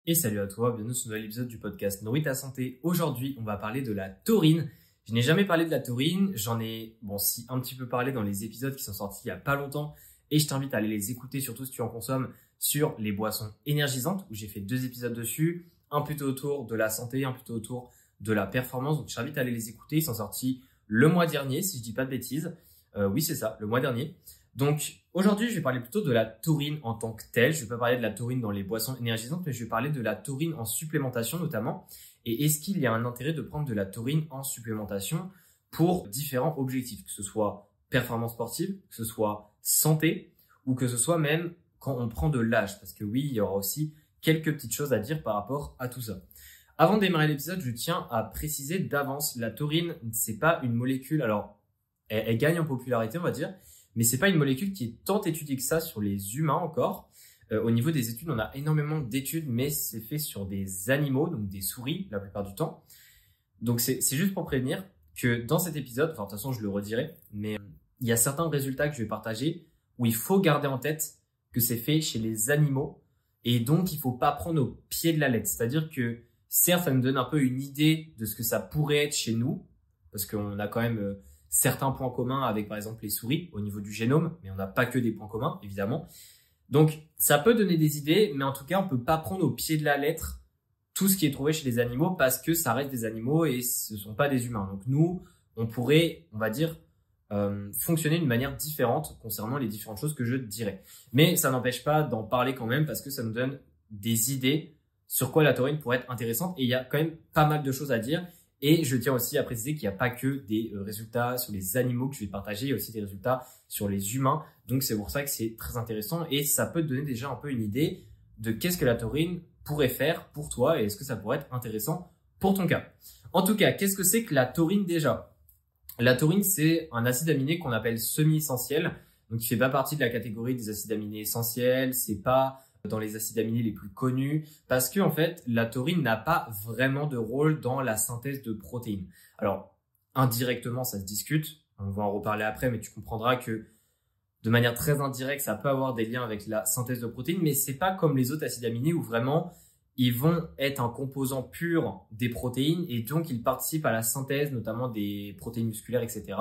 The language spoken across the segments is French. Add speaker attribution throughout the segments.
Speaker 1: Et salut à toi, bienvenue sur un nouvel épisode du podcast Nourris ta santé. Aujourd'hui, on va parler de la taurine. Je n'ai jamais parlé de la taurine, j'en ai un petit peu parlé dans les épisodes qui sont sortis il y a pas longtemps et je t'invite à aller les écouter, surtout si tu en consommes, sur les boissons énergisantes où j'ai fait 2 épisodes dessus, un plutôt autour de la santé, un plutôt autour de la performance. Donc je t'invite à aller les écouter, ils sont sortis le mois dernier si je dis pas de bêtises. Oui, c'est ça, le mois dernier. Donc aujourd'hui, je vais parler plutôt de la taurine en tant que telle. Je vais pas parler de la taurine dans les boissons énergisantes, mais je vais parler de la taurine en supplémentation notamment. Et est-ce qu'il y a un intérêt de prendre de la taurine en supplémentation pour différents objectifs, que ce soit performance sportive, que ce soit santé, ou que ce soit même quand on prend de l'âge. Parce que oui, il y aura aussi quelques petites choses à dire par rapport à tout ça. Avant de démarrer l'épisode, je tiens à préciser d'avance, la taurine, c'est pas une molécule, alors elle gagne en popularité, on va dire, mais c'est pas une molécule qui est tant étudiée que ça sur les humains encore. Au niveau des études, on a énormément d'études, mais c'est fait sur des animaux, donc des souris la plupart du temps. Donc c'est juste pour prévenir que dans cet épisode, enfin de toute façon je le redirai, mais il y a certains résultats que je vais partager où il faut garder en tête que c'est fait chez les animaux et donc il faut pas prendre au pied de la lettre. C'est-à-dire que certes, ça nous donne un peu une idée de ce que ça pourrait être chez nous, parce qu'on a quand même certains points communs avec par exemple les souris au niveau du génome, mais on n'a pas que des points communs évidemment. Donc ça peut donner des idées, mais en tout cas on peut pas prendre au pied de la lettre tout ce qui est trouvé chez les animaux parce que ça reste des animaux et ce sont pas des humains. Donc nous, on pourrait, on va dire, fonctionner d'une manière différente concernant les différentes choses que je dirais. Mais ça n'empêche pas d'en parler quand même parce que ça nous donne des idées sur quoi la taurine pourrait être intéressante et il y a quand même pas mal de choses à dire. Et je tiens aussi à préciser qu'il n'y a pas que des résultats sur les animaux que je vais partager, il y a aussi des résultats sur les humains. Donc c'est pour ça que c'est très intéressant et ça peut te donner déjà un peu une idée de qu'est-ce que la taurine pourrait faire pour toi et est-ce que ça pourrait être intéressant pour ton cas. En tout cas, qu'est-ce que c'est que la taurine déjà? La taurine, c'est un acide aminé qu'on appelle semi-essentiel. Donc il fait pas partie de la catégorie des acides aminés essentiels, c'est pas dans les acides aminés les plus connus, parce que en fait, la taurine n'a pas vraiment de rôle dans la synthèse de protéines. Alors, indirectement, ça se discute, on va en reparler après, mais tu comprendras que de manière très indirecte, ça peut avoir des liens avec la synthèse de protéines, mais c'est pas comme les autres acides aminés où vraiment ils vont être un composant pur des protéines et donc ils participent à la synthèse, notamment des protéines musculaires, etc.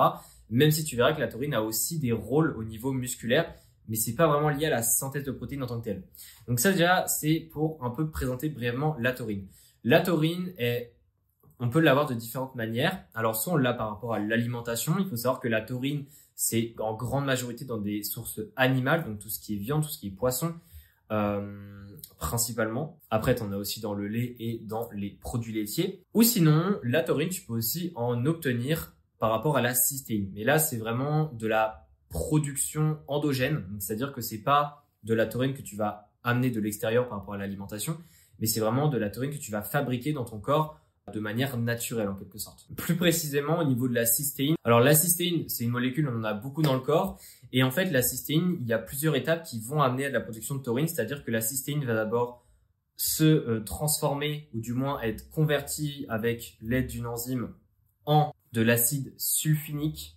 Speaker 1: Même si tu verras que la taurine a aussi des rôles au niveau musculaire, mais c'est pas vraiment lié à la synthèse de protéines en tant que telle. Donc ça déjà, c'est pour un peu présenter brièvement la taurine. La taurine, on peut l'avoir de différentes manières. Alors soit on l'a par rapport à l'alimentation, il faut savoir que la taurine, c'est en grande majorité dans des sources animales, donc tout ce qui est viande, tout ce qui est poisson, principalement. Après, tu en as aussi dans le lait et dans les produits laitiers. Ou sinon, la taurine, tu peux aussi en obtenir par rapport à la cystéine. Mais là, c'est vraiment de la production endogène, c'est-à-dire que c'est pas de la taurine que tu vas amener de l'extérieur par rapport à l'alimentation, mais c'est vraiment de la taurine que tu vas fabriquer dans ton corps de manière naturelle en quelque sorte. Plus précisément au niveau de la cystéine. Alors la cystéine, c'est une molécule, on en a beaucoup dans le corps, et en fait la cystéine, il y a plusieurs étapes qui vont amener à de la production de taurine, c'est-à-dire que la cystéine va d'abord se transformer, ou du moins être convertie avec l'aide d'une enzyme en de l'acide sulfinique,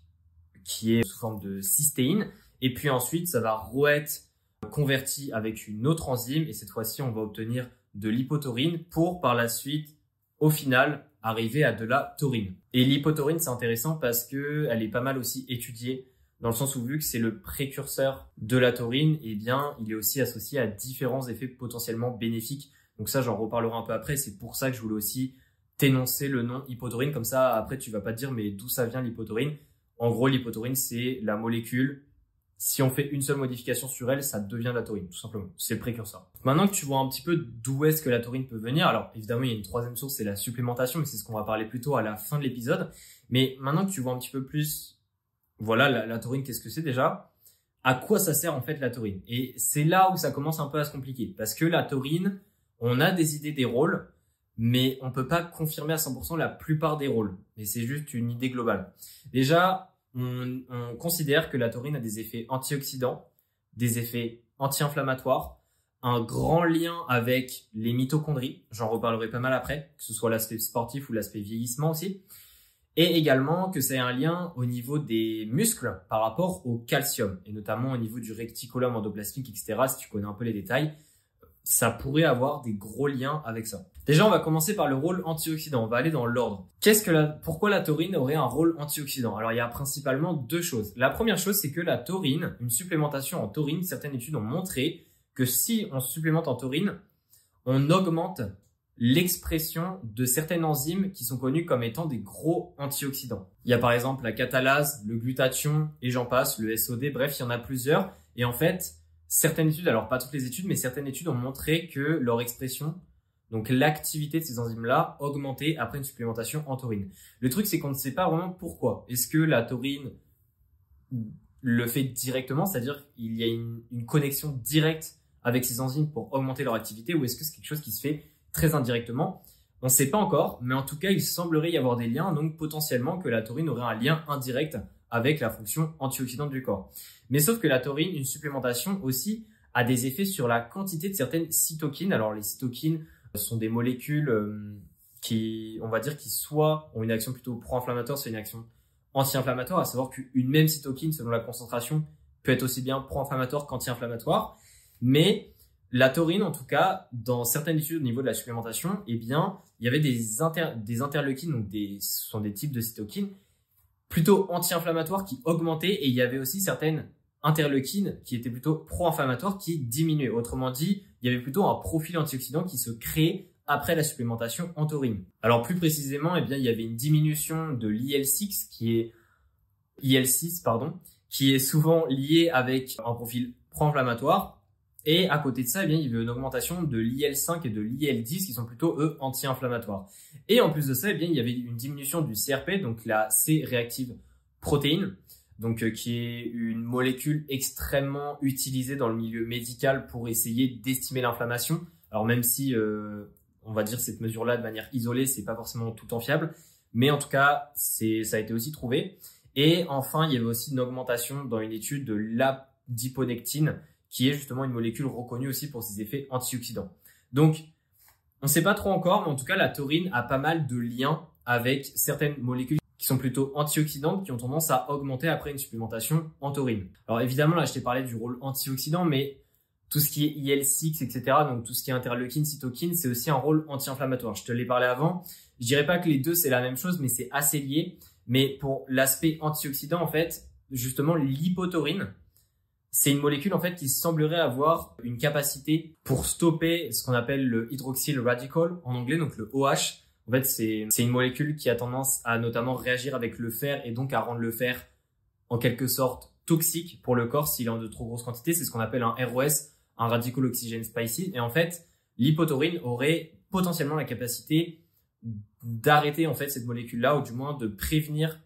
Speaker 1: qui est sous forme de cystéine, et puis ensuite ça va être converti avec une autre enzyme, et cette fois-ci on va obtenir de l'hypotaurine pour par la suite, au final, arriver à de la taurine. Et l'hypotaurine, c'est intéressant parce que elle est pas mal aussi étudiée, dans le sens où vu que c'est le précurseur de la taurine, eh bien il est aussi associé à différents effets potentiellement bénéfiques. Donc ça, j'en reparlerai un peu après, c'est pour ça que je voulais aussi t'énoncer le nom hypotaurine, comme ça après tu vas pas te dire mais d'où ça vient l'hypotaurine. En gros, l'hypotaurine, c'est la molécule. Si on fait une seule modification sur elle, ça devient la taurine, tout simplement. C'est le précurseur. Maintenant que tu vois un petit peu d'où est-ce que la taurine peut venir, alors évidemment, il y a une troisième source, c'est la supplémentation, mais c'est ce qu'on va parler plutôt à la fin de l'épisode. Mais maintenant que tu vois un petit peu plus, voilà, la taurine, qu'est-ce que c'est déjà? À quoi ça sert en fait la taurine? Et c'est là où ça commence un peu à se compliquer. Parce que la taurine, on a des idées des rôles, mais on peut pas confirmer à 100% la plupart des rôles. Mais c'est juste une idée globale. Déjà, on considère que la taurine a des effets antioxydants, des effets anti-inflammatoires, un grand lien avec les mitochondries. J'en reparlerai pas mal après, que ce soit l'aspect sportif ou l'aspect vieillissement aussi. Et également que ça ait un lien au niveau des muscles par rapport au calcium, et notamment au niveau du réticulum endoplasmique, etc. Si tu connais un peu les détails, ça pourrait avoir des gros liens avec ça. Déjà, on va commencer par le rôle antioxydant. On va aller dans l'ordre. Pourquoi la taurine aurait un rôle antioxydant? Alors, il y a principalement deux choses. La première chose, c'est que la taurine, une supplémentation en taurine, certaines études ont montré que si on supplémente en taurine, on augmente l'expression de certaines enzymes qui sont connues comme étant des gros antioxydants. Il y a par exemple la catalase, le glutathion et j'en passe, le SOD, bref, il y en a plusieurs. Et en fait, certaines études, alors pas toutes les études, mais certaines études ont montré que leur expression, donc l'activité de ces enzymes-là, augmentait après une supplémentation en taurine. Le truc, c'est qu'on ne sait pas vraiment pourquoi. Est-ce que la taurine le fait directement, c'est-à-dire qu'il y a une connexion directe avec ces enzymes pour augmenter leur activité, ou est-ce que c'est quelque chose qui se fait très indirectement? On ne sait pas encore, mais en tout cas, il semblerait y avoir des liens, donc potentiellement que la taurine aurait un lien indirect avec la fonction antioxydante du corps. Mais sauf que la taurine, une supplémentation aussi, a des effets sur la quantité de certaines cytokines. Alors les cytokines sont des molécules qui, on va dire, qui soit ont une action plutôt pro-inflammatoire, soit une action anti-inflammatoire, à savoir qu'une même cytokine, selon la concentration, peut être aussi bien pro-inflammatoire qu'anti-inflammatoire. Mais la taurine, en tout cas, dans certaines études au niveau de la supplémentation, eh bien, il y avait des interleukines, donc ce sont des types de cytokines, plutôt anti-inflammatoires qui augmentaient, et il y avait aussi certaines interleukines qui étaient plutôt pro-inflammatoires qui diminuaient. Autrement dit, il y avait plutôt un profil antioxydant qui se créait après la supplémentation en taurine. Alors plus précisément, eh bien, il y avait une diminution de l'IL6 qui est souvent lié avec un profil pro-inflammatoire. Et à côté de ça, eh bien, il y avait une augmentation de l'IL5 et de l'IL10 qui sont plutôt, eux, anti-inflammatoires. Et en plus de ça, eh bien, il y avait une diminution du CRP, donc la C-réactive protéine, donc qui est une molécule extrêmement utilisée dans le milieu médical pour essayer d'estimer l'inflammation. Alors même si, on va dire cette mesure-là de manière isolée, c'est pas forcément tout le temps fiable, mais en tout cas, ça a été aussi trouvé. Et enfin, il y avait aussi une augmentation dans une étude de l'adiponectine, qui est justement une molécule reconnue aussi pour ses effets antioxydants. Donc, on ne sait pas trop encore, mais en tout cas, la taurine a pas mal de liens avec certaines molécules qui sont plutôt antioxydantes, qui ont tendance à augmenter après une supplémentation en taurine. Alors évidemment, là, je t'ai parlé du rôle antioxydant, mais tout ce qui est IL6, etc., donc tout ce qui est interleukine, cytokine, c'est aussi un rôle anti-inflammatoire. Je te l'ai parlé avant. Je dirais pas que les deux, c'est la même chose, mais c'est assez lié. Mais pour l'aspect antioxydant, en fait, justement, l'hypotaurine, c'est une molécule en fait qui semblerait avoir une capacité pour stopper ce qu'on appelle le hydroxyl radical en anglais, donc le OH. En fait, c'est une molécule qui a tendance à notamment réagir avec le fer et donc à rendre le fer en quelque sorte toxique pour le corps s'il est en de trop grosses quantités. C'est ce qu'on appelle un ROS, un radical oxygen spicy. Et en fait, l'hypotaurine aurait potentiellement la capacité d'arrêter en fait cette molécule-là, ou du moins de prévenir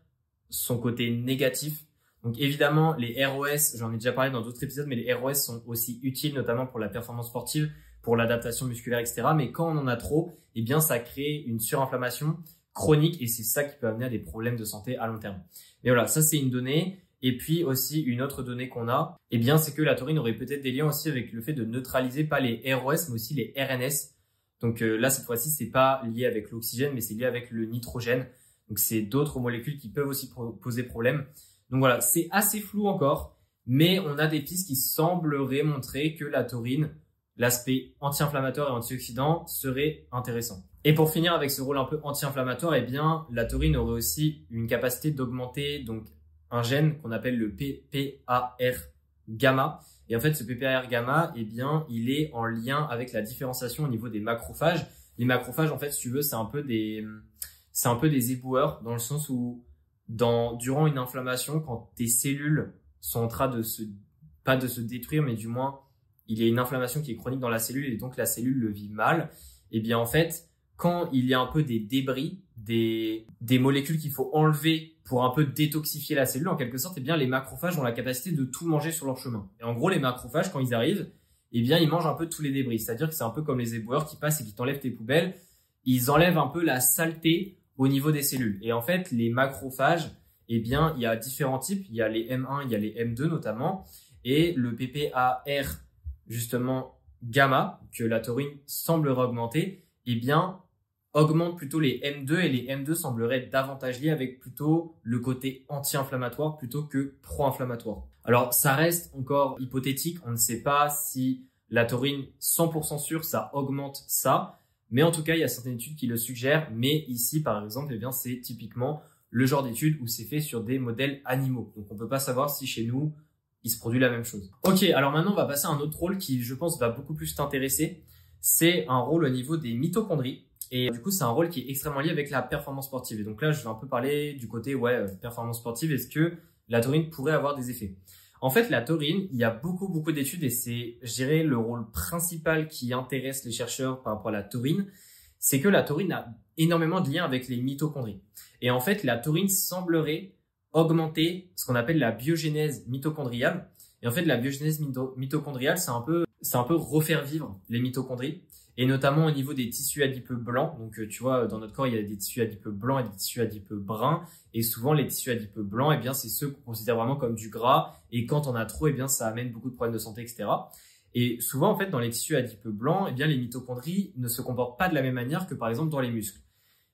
Speaker 1: son côté négatif. Donc évidemment, les ROS, j'en ai déjà parlé dans d'autres épisodes, mais les ROS sont aussi utiles, notamment pour la performance sportive, pour l'adaptation musculaire, etc. Mais quand on en a trop, eh bien, ça crée une surinflammation chronique, et c'est ça qui peut amener à des problèmes de santé à long terme. Mais voilà, ça c'est une donnée. Et puis aussi, une autre donnée qu'on a, eh bien, c'est que la taurine aurait peut-être des liens aussi avec le fait de neutraliser pas les ROS, mais aussi les RNS. Donc là, cette fois-ci, c'est pas lié avec l'oxygène, mais c'est lié avec le nitrogène. Donc c'est d'autres molécules qui peuvent aussi poser problème. Donc voilà, c'est assez flou encore, mais on a des pistes qui sembleraient montrer que la taurine, l'aspect anti-inflammatoire et antioxydant, serait intéressant. Et pour finir avec ce rôle un peu anti-inflammatoire, eh bien, la taurine aurait aussi une capacité d'augmenter donc un gène qu'on appelle le PPAR gamma. Et en fait, ce PPAR gamma, eh bien, il est en lien avec la différenciation au niveau des macrophages. Les macrophages, en fait, si tu veux, c'est un peu des éboueurs, dans le sens où durant une inflammation, quand tes cellules sont en train pas de se détruire, mais du moins, il y a une inflammation qui est chronique dans la cellule et donc la cellule le vit mal, et bien en fait, quand il y a un peu des débris, des molécules qu'il faut enlever pour un peu détoxifier la cellule, en quelque sorte, et bien les macrophages ont la capacité de tout manger sur leur chemin. Et en gros, les macrophages, quand ils arrivent, et bien ils mangent un peu tous les débris. C'est-à-dire que c'est un peu comme les éboueurs qui passent et qui t'enlèvent tes poubelles. Ils enlèvent un peu la saleté au niveau des cellules. Et en fait, les macrophages, eh bien, il y a différents types. Il y a les M1, il y a les M2 notamment. Et le PPAR, justement, gamma, que la taurine semblerait augmenter, eh bien, augmente plutôt les M2 et les M2 sembleraient être davantage liés avec plutôt le côté anti-inflammatoire plutôt que pro-inflammatoire. Alors, ça reste encore hypothétique. On ne sait pas si la taurine, 100% sûr, ça augmente ça. Mais en tout cas, il y a certaines études qui le suggèrent. Mais ici, par exemple, eh bien, c'est typiquement le genre d'étude où c'est fait sur des modèles animaux. Donc, on peut pas savoir si chez nous, il se produit la même chose. Ok, alors maintenant, on va passer à un autre rôle qui, je pense, va beaucoup plus t'intéresser. C'est un rôle au niveau des mitochondries. Et du coup, c'est un rôle qui est extrêmement lié avec la performance sportive. Et donc là, je vais un peu parler du côté performance sportive. Est-ce que la taurine pourrait avoir des effets? En fait, la taurine, il y a beaucoup d'études et c'est, je dirais, le rôle principal qui intéresse les chercheurs par rapport à la taurine, c'est que la taurine a énormément de liens avec les mitochondries. Et en fait, la taurine semblerait augmenter ce qu'on appelle la biogénèse mitochondriale. Et en fait, la biogénèse mitochondriale, c'est un peu refaire vivre les mitochondries. Et notamment au niveau des tissus adipeux blancs. Donc, tu vois, dans notre corps, il y a des tissus adipeux blancs et des tissus adipeux bruns. Et souvent, les tissus adipeux blancs, eh bien, c'est ceux qu'on considère vraiment comme du gras. Et quand on a trop, eh bien, ça amène beaucoup de problèmes de santé, etc. Et souvent, en fait, dans les tissus adipeux blancs, eh bien, les mitochondries ne se comportent pas de la même manière que, par exemple, dans les muscles.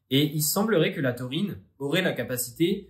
Speaker 1: Et il semblerait que la taurine aurait la capacité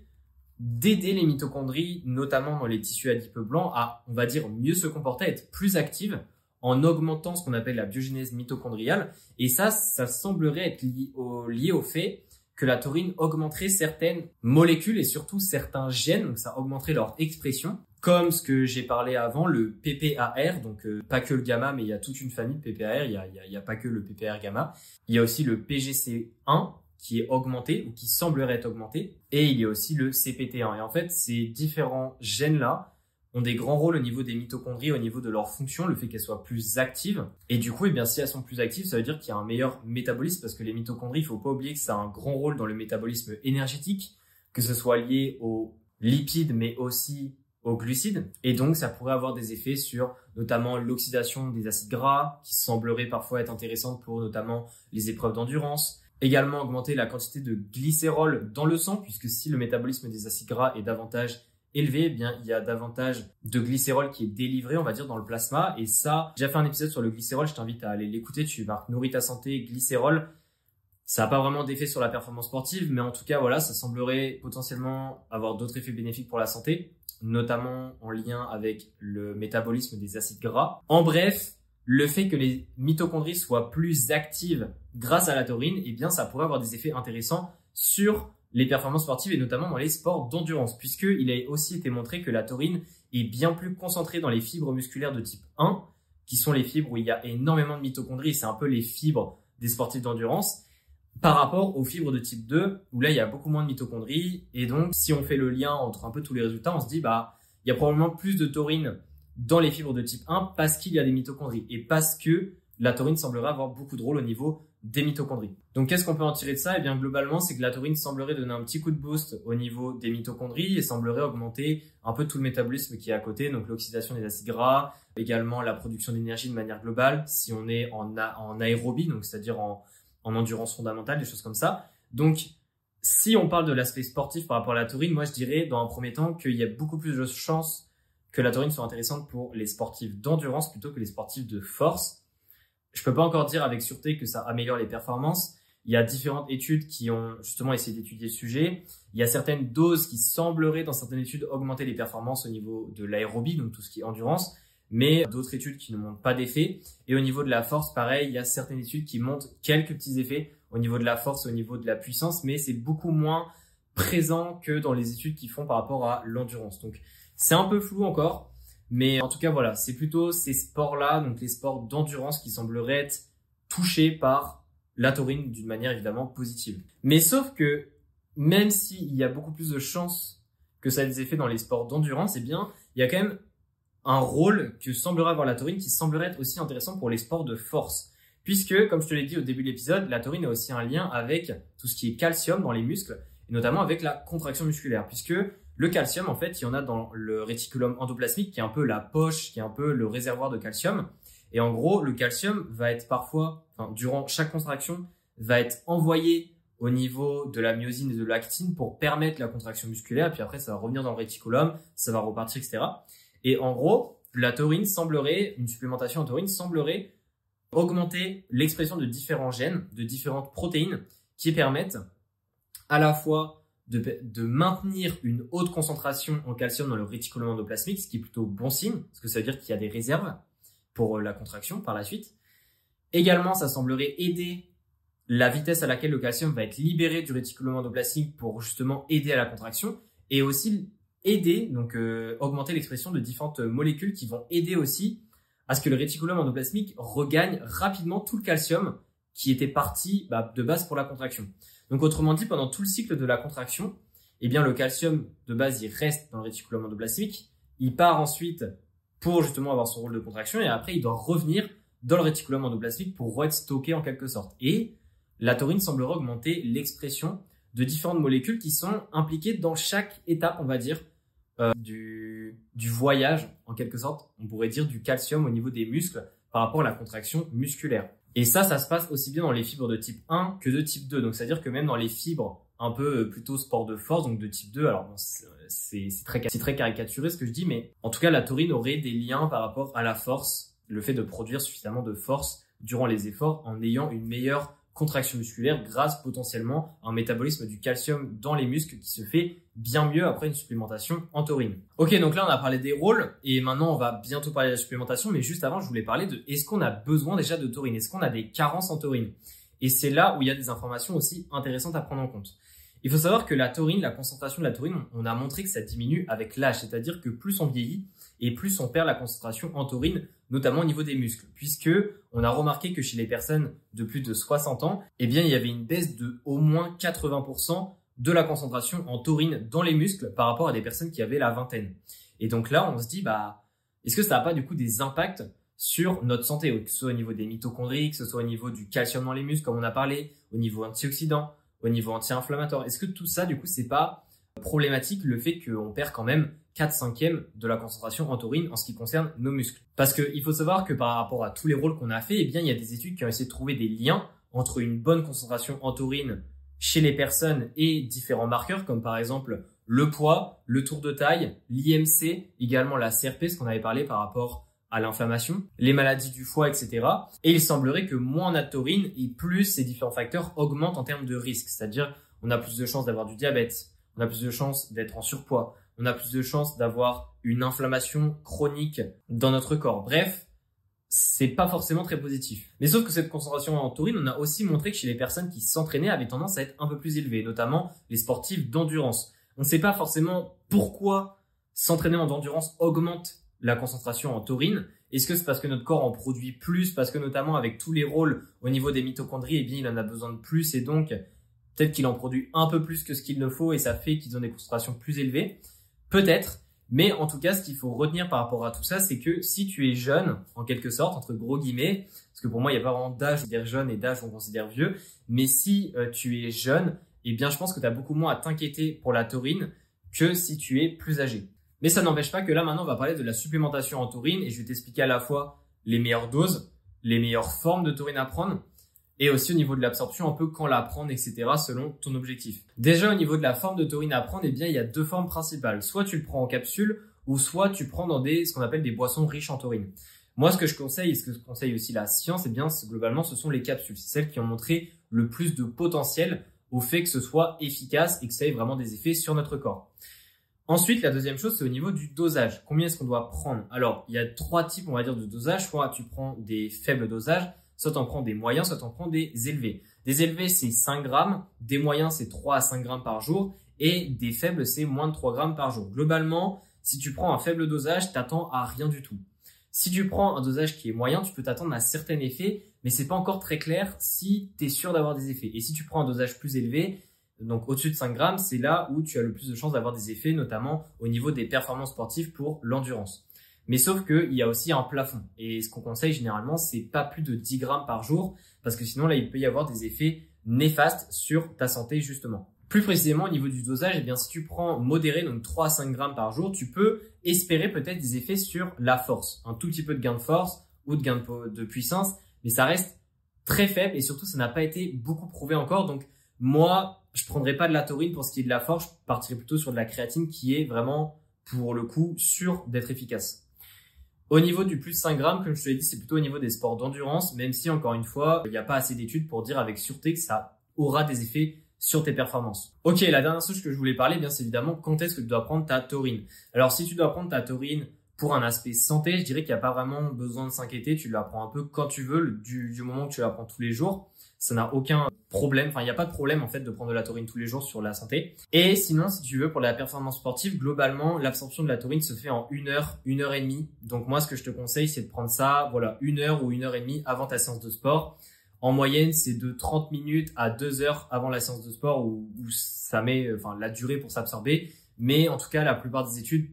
Speaker 1: d'aider les mitochondries, notamment dans les tissus adipeux blancs, à, on va dire, mieux se comporter, à être plus actives, en augmentant ce qu'on appelle la biogénèse mitochondriale. Et ça semblerait être lié au fait que la taurine augmenterait certaines molécules et surtout certains gènes, donc ça augmenterait leur expression, comme ce que j'ai parlé avant, le PPAR, donc pas que le gamma, mais il y a toute une famille de PPAR, il y a pas que le PPAR gamma, il y a aussi le PGC1 qui est augmenté ou qui semblerait être augmenté, et il y a aussi le CPT1. Et en fait, ces différents gènes-là ont des grands rôles au niveau des mitochondries, au niveau de leur fonction, le fait qu'elles soient plus actives. Et du coup, eh bien, si elles sont plus actives, ça veut dire qu'il y a un meilleur métabolisme parce que les mitochondries, il faut pas oublier que ça a un grand rôle dans le métabolisme énergétique, que ce soit lié aux lipides, mais aussi aux glucides. Et donc, ça pourrait avoir des effets sur notamment l'oxydation des acides gras, qui semblerait parfois être intéressante pour notamment les épreuves d'endurance. Également, augmenter la quantité de glycérol dans le sang, puisque si le métabolisme des acides gras est davantage élevé, eh bien, il y a davantage de glycérol qui est délivré, on va dire, dans le plasma. Et ça, j'ai déjà fait un épisode sur le glycérol, je t'invite à aller l'écouter. Tu marques Nourris ta santé, glycérol. Ça n'a pas vraiment d'effet sur la performance sportive, mais en tout cas, voilà, ça semblerait potentiellement avoir d'autres effets bénéfiques pour la santé, notamment en lien avec le métabolisme des acides gras. En bref, le fait que les mitochondries soient plus actives grâce à la taurine, eh bien, ça pourrait avoir des effets intéressants sur les performances sportives et notamment dans les sports d'endurance, puisqu'il a aussi été montré que la taurine est bien plus concentrée dans les fibres musculaires de type 1, qui sont les fibres où il y a énormément de mitochondries, c'est un peu les fibres des sportifs d'endurance, par rapport aux fibres de type 2, où là, il y a beaucoup moins de mitochondries. Et donc, si on fait le lien entre un peu tous les résultats, on se dit, bah, il y a probablement plus de taurine dans les fibres de type 1 parce qu'il y a des mitochondries et parce que la taurine semblerait avoir beaucoup de rôle au niveau des mitochondries. Donc, qu'est-ce qu'on peut en tirer de ça? Eh bien, globalement, c'est que la taurine semblerait donner un petit coup de boost au niveau des mitochondries et semblerait augmenter un peu tout le métabolisme qui est à côté, donc l'oxydation des acides gras, également la production d'énergie de manière globale, si on est en aérobie, donc c'est-à-dire en endurance fondamentale, des choses comme ça. Donc, si on parle de l'aspect sportif par rapport à la taurine, moi, je dirais, dans un premier temps, qu'il y a beaucoup plus de chances que la taurine soit intéressante pour les sportifs d'endurance plutôt que les sportifs de force. Je peux pas encore dire avec sûreté que ça améliore les performances. Il y a différentes études qui ont justement essayé d'étudier le sujet. Il y a certaines doses qui sembleraient, dans certaines études, augmenter les performances au niveau de l'aérobie, donc tout ce qui est endurance, mais d'autres études qui ne montrent pas d'effet. Et au niveau de la force, pareil, il y a certaines études qui montrent quelques petits effets au niveau de la force, au niveau de la puissance, mais c'est beaucoup moins présent que dans les études qui font par rapport à l'endurance. Donc, c'est un peu flou encore. Mais en tout cas, voilà, c'est plutôt ces sports-là, donc les sports d'endurance qui sembleraient être touchés par la taurine d'une manière évidemment positive. Mais sauf que même s'il y a beaucoup plus de chances que ça ait des effets dans les sports d'endurance, eh bien, il y a quand même un rôle que semblerait avoir la taurine qui semblerait être aussi intéressant pour les sports de force. Puisque, comme je te l'ai dit au début de l'épisode, la taurine a aussi un lien avec tout ce qui est calcium dans les muscles, et notamment avec la contraction musculaire, puisque le calcium, en fait, il y en a dans le réticulum endoplasmique, qui est un peu la poche, qui est un peu le réservoir de calcium. Et en gros, le calcium va être parfois, durant chaque contraction, va être envoyé au niveau de la myosine et de l'actine pour permettre la contraction musculaire. Puis après, ça va revenir dans le réticulum, ça va repartir, etc. Et en gros, la taurine semblerait, une supplémentation en taurine semblerait augmenter l'expression de différents gènes, de différentes protéines qui permettent à la fois de maintenir une haute concentration en calcium dans le réticulum endoplasmique, ce qui est plutôt bon signe, parce que ça veut dire qu'il y a des réserves pour la contraction par la suite. Également, ça semblerait aider la vitesse à laquelle le calcium va être libéré du réticulum endoplasmique pour justement aider à la contraction et aussi aider, donc augmenter l'expression de différentes molécules qui vont aider aussi à ce que le réticulum endoplasmique regagne rapidement tout le calcium qui était parti de base pour la contraction. Donc autrement dit, pendant tout le cycle de la contraction, eh bien le calcium de base il reste dans le réticulum endoplasmique, il part ensuite pour justement avoir son rôle de contraction et après il doit revenir dans le réticulum endoplasmique pour être stocké en quelque sorte. Et la taurine semblerait augmenter l'expression de différentes molécules qui sont impliquées dans chaque étape, on va dire, du voyage, en quelque sorte, on pourrait dire du calcium au niveau des muscles par rapport à la contraction musculaire. Et ça se passe aussi bien dans les fibres de type 1 que de type 2. Donc, c'est-à-dire que même dans les fibres un peu plutôt sport de force, donc de type 2, alors bon, c'est très caricaturé ce que je dis, mais en tout cas, la taurine aurait des liens par rapport à la force, le fait de produire suffisamment de force durant les efforts en ayant une meilleure contraction musculaire grâce potentiellement à un métabolisme du calcium dans les muscles qui se fait bien mieux après une supplémentation en taurine. Ok, donc là on a parlé des rôles et maintenant on va bientôt parler de la supplémentation, mais juste avant je voulais parler de est-ce qu'on a besoin déjà de taurine, est-ce qu'on a des carences en taurine? Et c'est là où il y a des informations aussi intéressantes à prendre en compte. Il faut savoir que la taurine, la concentration de la taurine, on a montré que ça diminue avec l'âge, c'est-à-dire que plus on vieillit et plus on perd la concentration en taurine, notamment au niveau des muscles, puisque on a remarqué que chez les personnes de plus de 60 ans, eh bien, il y avait une baisse de au moins 80% de la concentration en taurine dans les muscles par rapport à des personnes qui avaient la vingtaine. Et donc là, on se dit, est-ce que ça n'a pas du coup des impacts sur notre santé, que ce soit au niveau des mitochondries, que ce soit au niveau du calcium dans les muscles, comme on a parlé, au niveau antioxydant, au niveau anti-inflammatoire. Est-ce que tout ça, du coup, c'est pas problématique le fait qu'on perd quand même 4/5 de la concentration en taurine en ce qui concerne nos muscles? Parce qu'il faut savoir que par rapport à tous les rôles qu'on a fait, eh bien, il y a des études qui ont essayé de trouver des liens entre une bonne concentration en taurine chez les personnes et différents marqueurs, comme par exemple le poids, le tour de taille, l'IMC, également la CRP, ce qu'on avait parlé par rapport à l'inflammation, les maladies du foie, etc. Et il semblerait que moins on a de taurine et plus ces différents facteurs augmentent en termes de risque. C'est-à-dire, on a plus de chances d'avoir du diabète, on a plus de chances d'être en surpoids, on a plus de chances d'avoir une inflammation chronique dans notre corps. Bref, c'est pas forcément très positif. Mais sauf que cette concentration en taurine, on a aussi montré que chez les personnes qui s'entraînaient avait tendance à être un peu plus élevée, notamment les sportifs d'endurance. On ne sait pas forcément pourquoi s'entraîner en endurance augmente la concentration en taurine. Est-ce que c'est parce que notre corps en produit plus, parce que notamment avec tous les rôles au niveau des mitochondries, eh bien il en a besoin de plus et donc peut-être qu'il en produit un peu plus que ce qu'il ne faut et ça fait qu'ils ont des concentrations plus élevées. Peut-être, mais en tout cas, ce qu'il faut retenir par rapport à tout ça, c'est que si tu es jeune, en quelque sorte, entre gros guillemets, parce que pour moi, il n'y a pas vraiment d'âge où on considère jeune et d'âge où on considère vieux, mais si tu es jeune, eh bien je pense que tu as beaucoup moins à t'inquiéter pour la taurine que si tu es plus âgé. Mais ça n'empêche pas que là, maintenant, on va parler de la supplémentation en taurine et je vais t'expliquer à la fois les meilleures doses, les meilleures formes de taurine à prendre et aussi au niveau de l'absorption, un peu quand la prendre, etc. selon ton objectif. Déjà, au niveau de la forme de taurine à prendre, eh bien, il y a deux formes principales. Soit tu le prends en capsule ou soit tu prends dans ce qu'on appelle des boissons riches en taurine. Moi, ce que je conseille et ce que conseille aussi la science, eh bien, globalement, ce sont les capsules. C'est celles qui ont montré le plus de potentiel au fait que ce soit efficace et que ça ait vraiment des effets sur notre corps. Ensuite, la deuxième chose, c'est au niveau du dosage. Combien est-ce qu'on doit prendre? Alors, il y a trois types, on va dire, de dosage. Soit tu prends des faibles dosages, soit tu en prends des moyens, soit tu en prends des élevés. Des élevés, c'est 5 grammes. Des moyens, c'est 3 à 5 grammes par jour. Et des faibles, c'est moins de 3 grammes par jour. Globalement, si tu prends un faible dosage, t'attends à rien du tout. Si tu prends un dosage qui est moyen, tu peux t'attendre à certains effets, mais c'est pas encore très clair si tu es sûr d'avoir des effets. Et si tu prends un dosage plus élevé, donc au-dessus de 5 grammes, c'est là où tu as le plus de chances d'avoir des effets, notamment au niveau des performances sportives pour l'endurance. Mais sauf qu'il y a aussi un plafond. Et ce qu'on conseille généralement, c'est pas plus de 10 grammes par jour, parce que sinon là, il peut y avoir des effets néfastes sur ta santé justement. Plus précisément au niveau du dosage, eh bien, si tu prends modéré, donc 3 à 5 grammes par jour, tu peux espérer peut-être des effets sur la force. Un tout petit peu de gain de force ou de gain de puissance, mais ça reste très faible et surtout, ça n'a pas été beaucoup prouvé encore. Donc moi, je prendrais pas de la taurine pour ce qui est de la force, je partirais plutôt sur de la créatine qui est vraiment, pour le coup, sûr d'être efficace. Au niveau du plus 5 grammes, comme je te l'ai dit, c'est plutôt au niveau des sports d'endurance, même si encore une fois, il n'y a pas assez d'études pour dire avec sûreté que ça aura des effets sur tes performances. Ok, la dernière chose que je voulais parler, bien c'est évidemment quand est-ce que tu dois prendre ta taurine. Alors si tu dois prendre ta taurine pour un aspect santé, je dirais qu'il n'y a pas vraiment besoin de s'inquiéter, tu la prends un peu quand tu veux, du moment que tu la prends tous les jours. Ça n'a aucun problème, enfin il n'y a pas de problème en fait de prendre de la taurine tous les jours sur la santé. Et sinon, si tu veux, pour la performance sportive, globalement, l'absorption de la taurine se fait en 1 heure, 1 heure et demie. Donc moi, ce que je te conseille, c'est de prendre ça, voilà, 1 heure ou 1 heure et demie avant ta séance de sport. En moyenne, c'est de 30 minutes à 2 heures avant la séance de sport où ça met, enfin, la durée pour s'absorber. Mais en tout cas, la plupart des études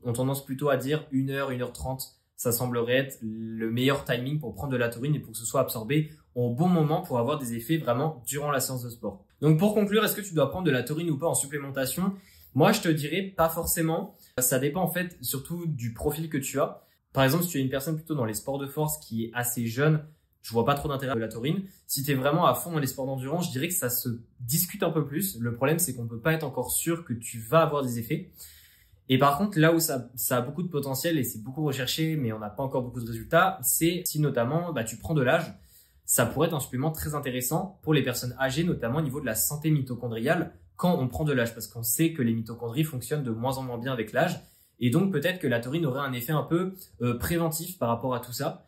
Speaker 1: ont tendance plutôt à dire 1 heure, 1 heure 30. Ça semblerait être le meilleur timing pour prendre de la taurine et pour que ce soit absorbé au bon moment pour avoir des effets vraiment durant la séance de sport. Donc pour conclure, est-ce que tu dois prendre de la taurine ou pas en supplémentation? Moi, je te dirais pas forcément. Ça dépend en fait surtout du profil que tu as. Par exemple, si tu es une personne plutôt dans les sports de force qui est assez jeune, je vois pas trop d'intérêt de la taurine. Si tu es vraiment à fond dans les sports d'endurance, je dirais que ça se discute un peu plus. Le problème, c'est qu'on peut pas être encore sûr que tu vas avoir des effets. Et par contre, là où ça a beaucoup de potentiel et c'est beaucoup recherché, mais on n'a pas encore beaucoup de résultats, c'est si notamment tu prends de l'âge, ça pourrait être un supplément très intéressant pour les personnes âgées, notamment au niveau de la santé mitochondriale, quand on prend de l'âge, parce qu'on sait que les mitochondries fonctionnent de moins en moins bien avec l'âge, et donc peut-être que la taurine aurait un effet un peu préventif par rapport à tout ça.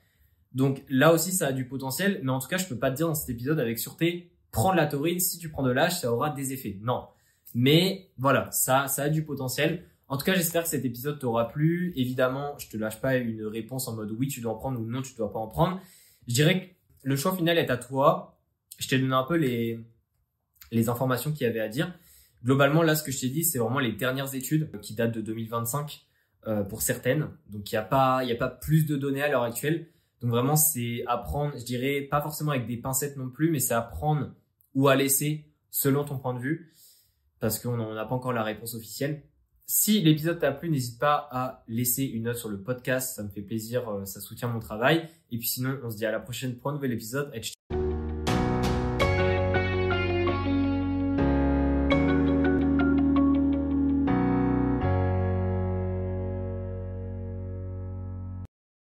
Speaker 1: Donc là aussi, ça a du potentiel, mais en tout cas, je peux pas te dire dans cet épisode avec sûreté, prends de la taurine, si tu prends de l'âge, ça aura des effets. Non. Mais voilà, ça a du potentiel. En tout cas, j'espère que cet épisode t'aura plu. Évidemment, je te lâche pas une réponse en mode oui, tu dois en prendre ou non, tu dois pas en prendre. Je dirais que le choix final est à toi. Je t'ai donné un peu les informations qu'il y avait à dire. Globalement, là, ce que je t'ai dit, c'est vraiment les dernières études qui datent de 2025 pour certaines. Donc, il y a pas plus de données à l'heure actuelle. Donc, vraiment, c'est à prendre, je dirais, pas forcément avec des pincettes non plus, mais c'est à prendre ou à laisser selon ton point de vue parce qu'on n'a pas encore la réponse officielle. Si l'épisode t'a plu, n'hésite pas à laisser une note sur le podcast. Ça me fait plaisir, ça soutient mon travail. Et puis sinon, on se dit à la prochaine pour un nouvel épisode.